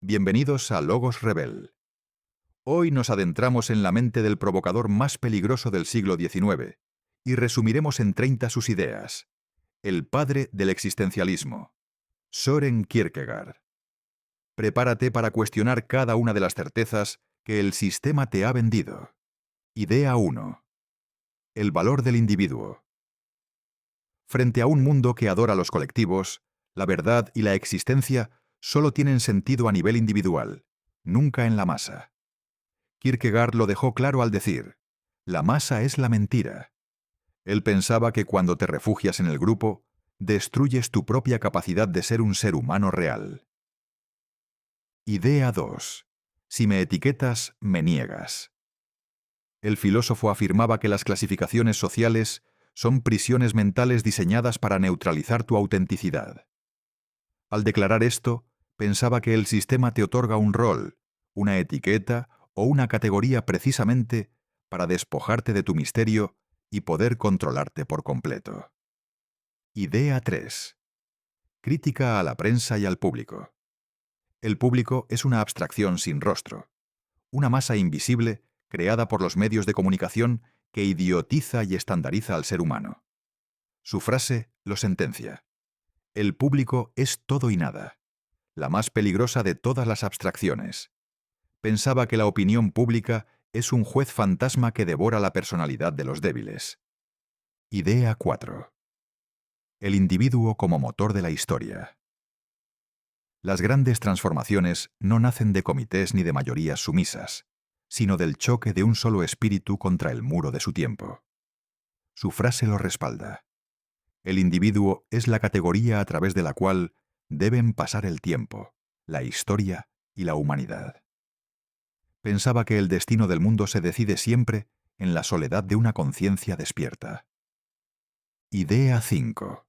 Bienvenidos a Logos Rebel. Hoy nos adentramos en la mente del provocador más peligroso del siglo XIX y resumiremos en 30 sus ideas. El padre del existencialismo, Søren Kierkegaard. Prepárate para cuestionar cada una de las certezas que el sistema te ha vendido. Idea 1. El valor del individuo. Frente a un mundo que adora los colectivos, la verdad y la existencia solo tienen sentido a nivel individual, nunca en la masa. Kierkegaard lo dejó claro al decir: la masa es la mentira. Él pensaba que cuando te refugias en el grupo, destruyes tu propia capacidad de ser un ser humano real. Idea 2. Si me etiquetas, me niegas. El filósofo afirmaba que las clasificaciones sociales son prisiones mentales diseñadas para neutralizar tu autenticidad. Al declarar esto, pensaba que el sistema te otorga un rol, una etiqueta o una categoría precisamente para despojarte de tu misterio y poder controlarte por completo. Idea 3. Crítica a la prensa y al público. El público es una abstracción sin rostro, una masa invisible creada por los medios de comunicación que idiotiza y estandariza al ser humano. Su frase lo sentencia: el público es todo y nada, la más peligrosa de todas las abstracciones. Pensaba que la opinión pública es un juez fantasma que devora la personalidad de los débiles. Idea 4. El individuo como motor de la historia. Las grandes transformaciones no nacen de comités ni de mayorías sumisas, sino del choque de un solo espíritu contra el muro de su tiempo. Su frase lo respalda: el individuo es la categoría a través de la cual deben pasar el tiempo, la historia y la humanidad. Pensaba que el destino del mundo se decide siempre en la soledad de una conciencia despierta. Idea 5.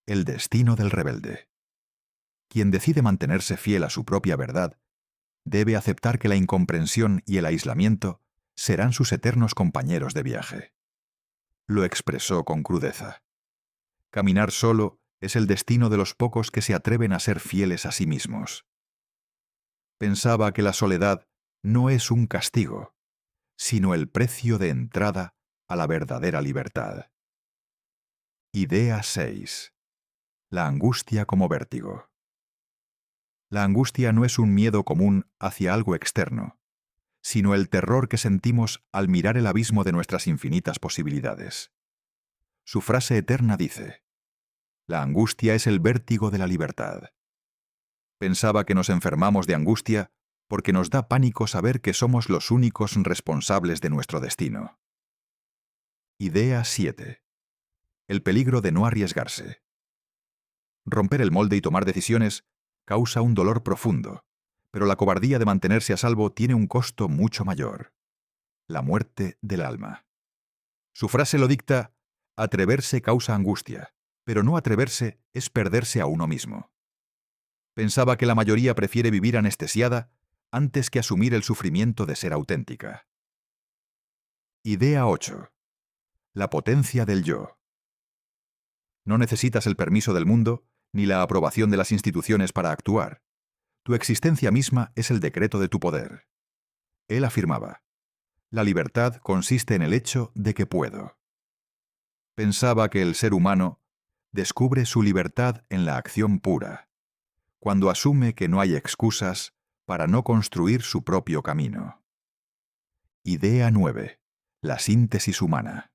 El destino del rebelde. Quien decide mantenerse fiel a su propia verdad debe aceptar que la incomprensión y el aislamiento serán sus eternos compañeros de viaje. Lo expresó con crudeza. Caminar solo es el destino de los pocos que se atreven a ser fieles a sí mismos. Pensaba que la soledad no es un castigo, sino el precio de entrada a la verdadera libertad. Idea 6. La angustia como vértigo. La angustia no es un miedo común hacia algo externo, sino el terror que sentimos al mirar el abismo de nuestras infinitas posibilidades. Su frase eterna dice: la angustia es el vértigo de la libertad. Pensaba que nos enfermamos de angustia porque nos da pánico saber que somos los únicos responsables de nuestro destino. Idea 7. El peligro de no arriesgarse. Romper el molde y tomar decisiones causa un dolor profundo, pero la cobardía de mantenerse a salvo tiene un costo mucho mayor: la muerte del alma. Su frase lo dicta: atreverse causa angustia, pero no atreverse es perderse a uno mismo. Pensaba que la mayoría prefiere vivir anestesiada antes que asumir el sufrimiento de ser auténtica. Idea 8. La potencia del yo. No necesitas el permiso del mundo ni la aprobación de las instituciones para actuar. Tu existencia misma es el decreto de tu poder. Él afirmaba: la libertad consiste en el hecho de que puedo. Pensaba que el ser humano descubre su libertad en la acción pura, cuando asume que no hay excusas para no construir su propio camino. Idea 9. La síntesis humana.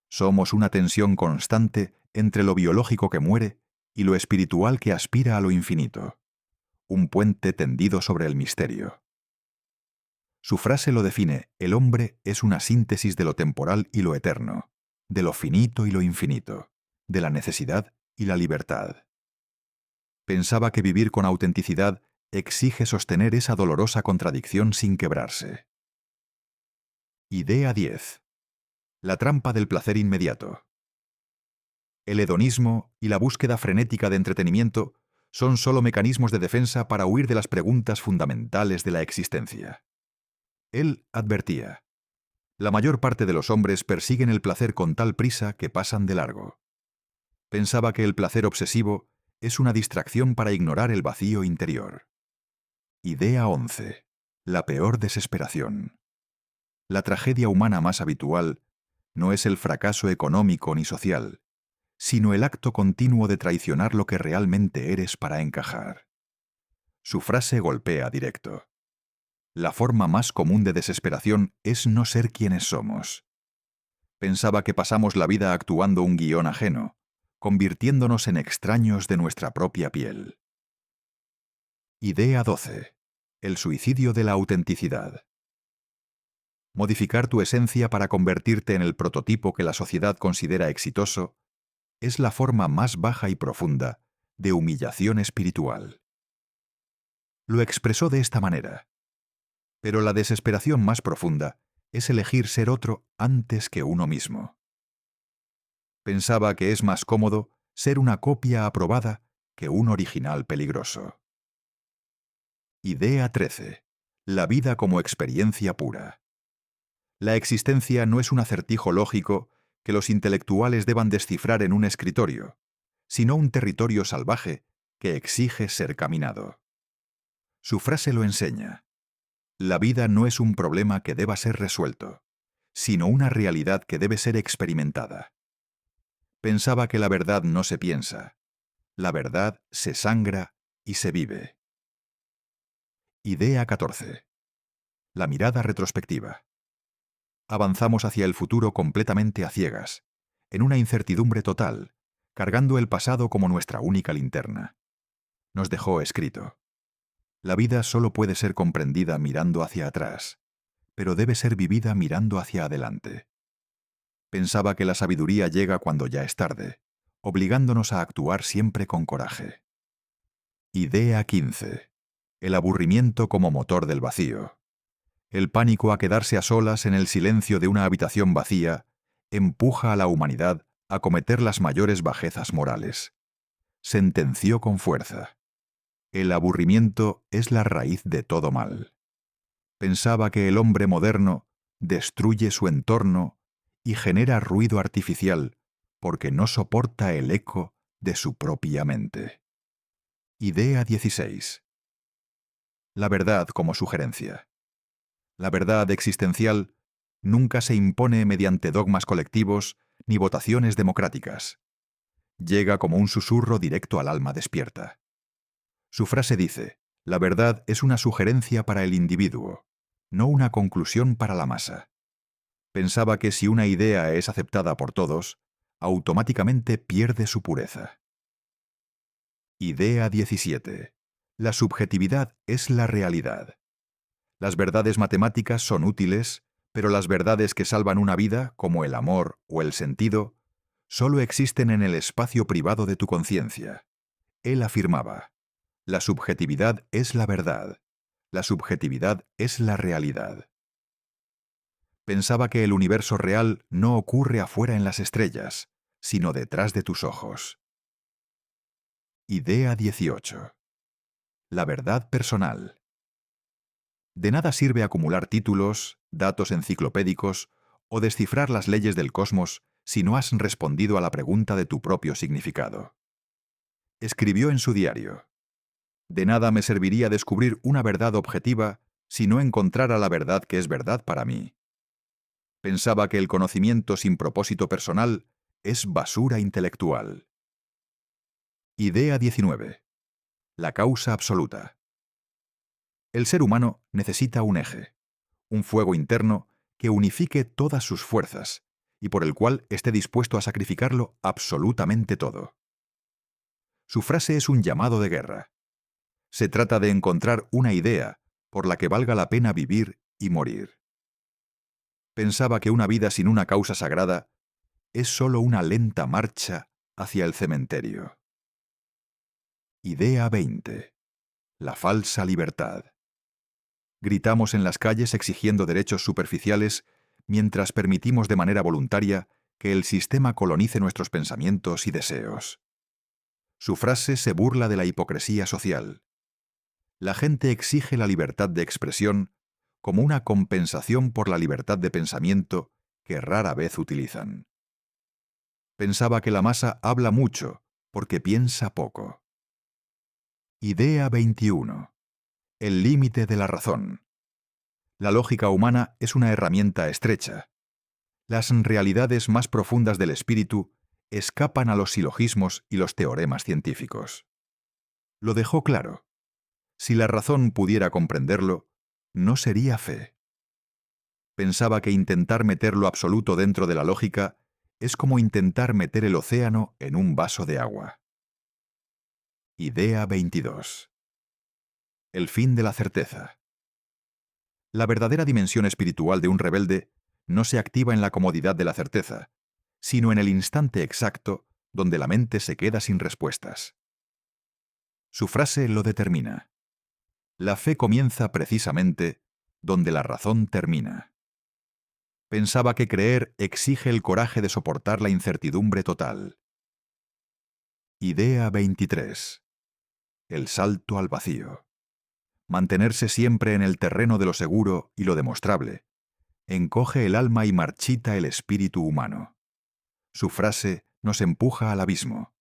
Somos una tensión constante entre lo biológico que muere y lo espiritual que aspira a lo infinito, un puente tendido sobre el misterio. Su frase lo define: el hombre es una síntesis de lo temporal y lo eterno, de lo finito y lo infinito, de la necesidad y la libertad. Pensaba que vivir con autenticidad exige sostener esa dolorosa contradicción sin quebrarse. Idea 10. La trampa del placer inmediato. El hedonismo y la búsqueda frenética de entretenimiento son solo mecanismos de defensa para huir de las preguntas fundamentales de la existencia. Él advertía: la mayor parte de los hombres persiguen el placer con tal prisa que pasan de largo. Pensaba que el placer obsesivo es una distracción para ignorar el vacío interior. Idea 11. La peor desesperación. La tragedia humana más habitual no es el fracaso económico ni social, sino el acto continuo de traicionar lo que realmente eres para encajar. Su frase golpea directo. La forma más común de desesperación es no ser quienes somos. Pensaba que pasamos la vida actuando un guión ajeno, convirtiéndonos en extraños de nuestra propia piel. Idea 12. El suicidio de la autenticidad. Modificar tu esencia para convertirte en el prototipo que la sociedad considera exitoso es la forma más baja y profunda de humillación espiritual. Lo expresó de esta manera. Pero la desesperación más profunda es elegir ser otro antes que uno mismo. Pensaba que es más cómodo ser una copia aprobada que un original peligroso. Idea 13. La vida como experiencia pura. La existencia no es un acertijo lógico que los intelectuales deban descifrar en un escritorio, sino un territorio salvaje que exige ser caminado. Su frase lo enseña. La vida no es un problema que deba ser resuelto, sino una realidad que debe ser experimentada. Pensaba que la verdad no se piensa. La verdad se sangra y se vive. Idea 14. La mirada retrospectiva. Avanzamos hacia el futuro completamente a ciegas, en una incertidumbre total, cargando el pasado como nuestra única linterna. Nos dejó escrito. La vida solo puede ser comprendida mirando hacia atrás, pero debe ser vivida mirando hacia adelante. Pensaba que la sabiduría llega cuando ya es tarde, obligándonos a actuar siempre con coraje. Idea 15. El aburrimiento como motor del vacío. El pánico a quedarse a solas en el silencio de una habitación vacía empuja a la humanidad a cometer las mayores bajezas morales. Sentenció con fuerza. El aburrimiento es la raíz de todo mal. Pensaba que el hombre moderno destruye su entorno y genera ruido artificial porque no soporta el eco de su propia mente. Idea 16. La verdad como sugerencia. La verdad existencial nunca se impone mediante dogmas colectivos ni votaciones democráticas. Llega como un susurro directo al alma despierta. Su frase dice: la verdad es una sugerencia para el individuo, no una conclusión para la masa. Pensaba que si una idea es aceptada por todos, automáticamente pierde su pureza. Idea 17. La subjetividad es la realidad. Las verdades matemáticas son útiles, pero las verdades que salvan una vida, como el amor o el sentido, solo existen en el espacio privado de tu conciencia. Él afirmaba: la subjetividad es la verdad. La subjetividad es la realidad. Pensaba que el universo real no ocurre afuera en las estrellas, sino detrás de tus ojos. Idea 18. La verdad personal. De nada sirve acumular títulos, datos enciclopédicos o descifrar las leyes del cosmos si no has respondido a la pregunta de tu propio significado. Escribió en su diario: de nada me serviría descubrir una verdad objetiva si no encontrara la verdad que es verdad para mí. Pensaba que el conocimiento sin propósito personal es basura intelectual. Idea 19. La causa absoluta. El ser humano necesita un eje, un fuego interno que unifique todas sus fuerzas y por el cual esté dispuesto a sacrificarlo absolutamente todo. Su frase es un llamado de guerra. Se trata de encontrar una idea por la que valga la pena vivir y morir. Pensaba que una vida sin una causa sagrada es solo una lenta marcha hacia el cementerio. Idea 20. La falsa libertad. Gritamos en las calles exigiendo derechos superficiales mientras permitimos de manera voluntaria que el sistema colonice nuestros pensamientos y deseos. Su frase se burla de la hipocresía social. La gente exige la libertad de expresión como una compensación por la libertad de pensamiento que rara vez utilizan. Pensaba que la masa habla mucho porque piensa poco. Idea 21. El límite de la razón. La lógica humana es una herramienta estrecha. Las realidades más profundas del espíritu escapan a los silogismos y los teoremas científicos. Lo dejó claro. Si la razón pudiera comprenderlo, no sería fe. Pensaba que intentar meter lo absoluto dentro de la lógica es como intentar meter el océano en un vaso de agua. Idea 22. El fin de la certeza. La verdadera dimensión espiritual de un rebelde no se activa en la comodidad de la certeza, sino en el instante exacto donde la mente se queda sin respuestas. Su frase lo determina. La fe comienza precisamente donde la razón termina. Pensaba que creer exige el coraje de soportar la incertidumbre total. Idea 23. El salto al vacío. Mantenerse siempre en el terreno de lo seguro y lo demostrable encoge el alma y marchita el espíritu humano. Su frase nos empuja al abismo.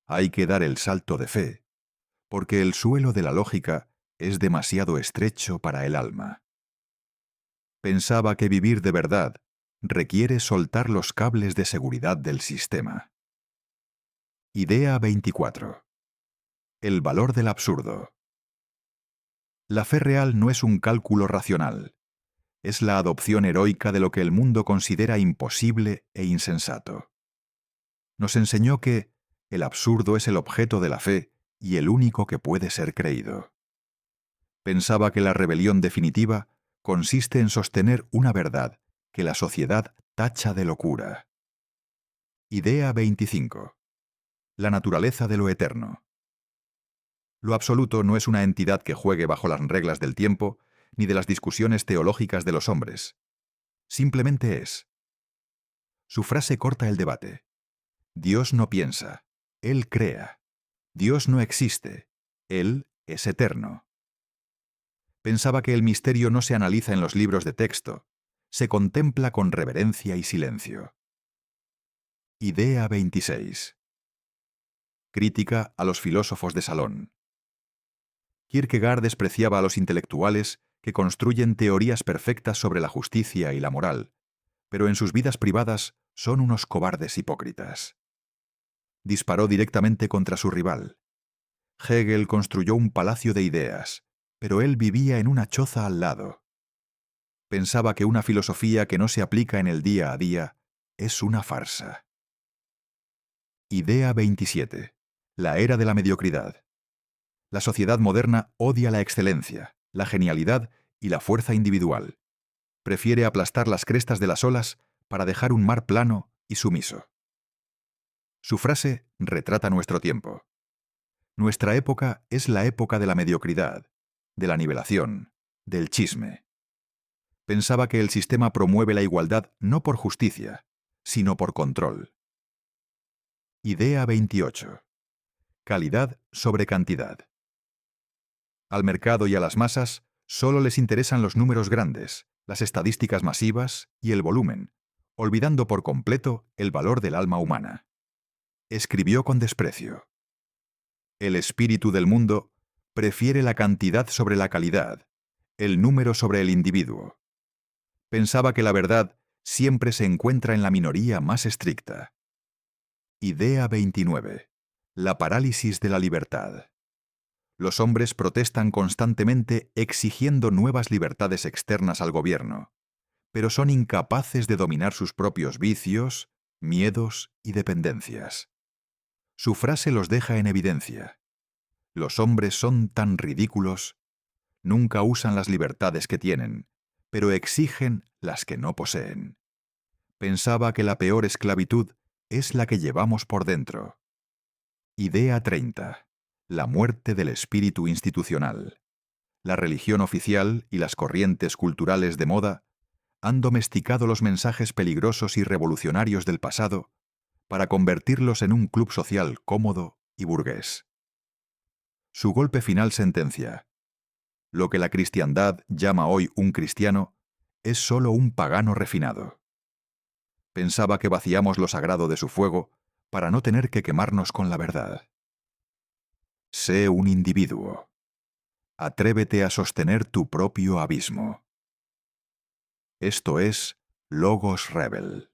Hay que dar el salto de fe, porque el suelo de la lógica es demasiado estrecho para el alma. Pensaba que vivir de verdad requiere soltar los cables de seguridad del sistema. Idea 24. El valor del absurdo. La fe real no es un cálculo racional. Es la adopción heroica de lo que el mundo considera imposible e insensato. Nos enseñó que el absurdo es el objeto de la fe y el único que puede ser creído. Pensaba que la rebelión definitiva consiste en sostener una verdad que la sociedad tacha de locura. Idea 25. La naturaleza de lo eterno. Lo absoluto no es una entidad que juegue bajo las reglas del tiempo ni de las discusiones teológicas de los hombres. Simplemente es. Su frase corta el debate. Dios no piensa, Él crea. Dios no existe, Él es eterno. Pensaba que el misterio no se analiza en los libros de texto, se contempla con reverencia y silencio. Idea 26. Crítica a los filósofos de salón. Kierkegaard despreciaba a los intelectuales que construyen teorías perfectas sobre la justicia y la moral, pero en sus vidas privadas son unos cobardes hipócritas. Disparó directamente contra su rival. Hegel construyó un palacio de ideas, pero él vivía en una choza al lado. Pensaba que una filosofía que no se aplica en el día a día es una farsa. Idea 27. La era de la mediocridad. La sociedad moderna odia la excelencia, la genialidad y la fuerza individual. Prefiere aplastar las crestas de las olas para dejar un mar plano y sumiso. Su frase retrata nuestro tiempo. Nuestra época es la época de la mediocridad, de la nivelación, del chisme. Pensaba que el sistema promueve la igualdad no por justicia, sino por control. Idea 28. Calidad sobre cantidad. Al mercado y a las masas solo les interesan los números grandes, las estadísticas masivas y el volumen, olvidando por completo el valor del alma humana. Escribió con desprecio. El espíritu del mundo prefiere la cantidad sobre la calidad, el número sobre el individuo. Pensaba que la verdad siempre se encuentra en la minoría más estricta. Idea 29. La parálisis de la libertad. Los hombres protestan constantemente exigiendo nuevas libertades externas al gobierno, pero son incapaces de dominar sus propios vicios, miedos y dependencias. Su frase los deja en evidencia. Los hombres son tan ridículos, nunca usan las libertades que tienen, pero exigen las que no poseen. Pensaba que la peor esclavitud es la que llevamos por dentro. Idea 30. La muerte del espíritu institucional. La religión oficial y las corrientes culturales de moda han domesticado los mensajes peligrosos y revolucionarios del pasado para convertirlos en un club social cómodo y burgués. Su golpe final sentencia: lo que la cristiandad llama hoy un cristiano es solo un pagano refinado. Pensaba que vaciamos lo sagrado de su fuego para no tener que quemarnos con la verdad. Sé un individuo. Atrévete a sostener tu propio abismo. Esto es Logos Rebel.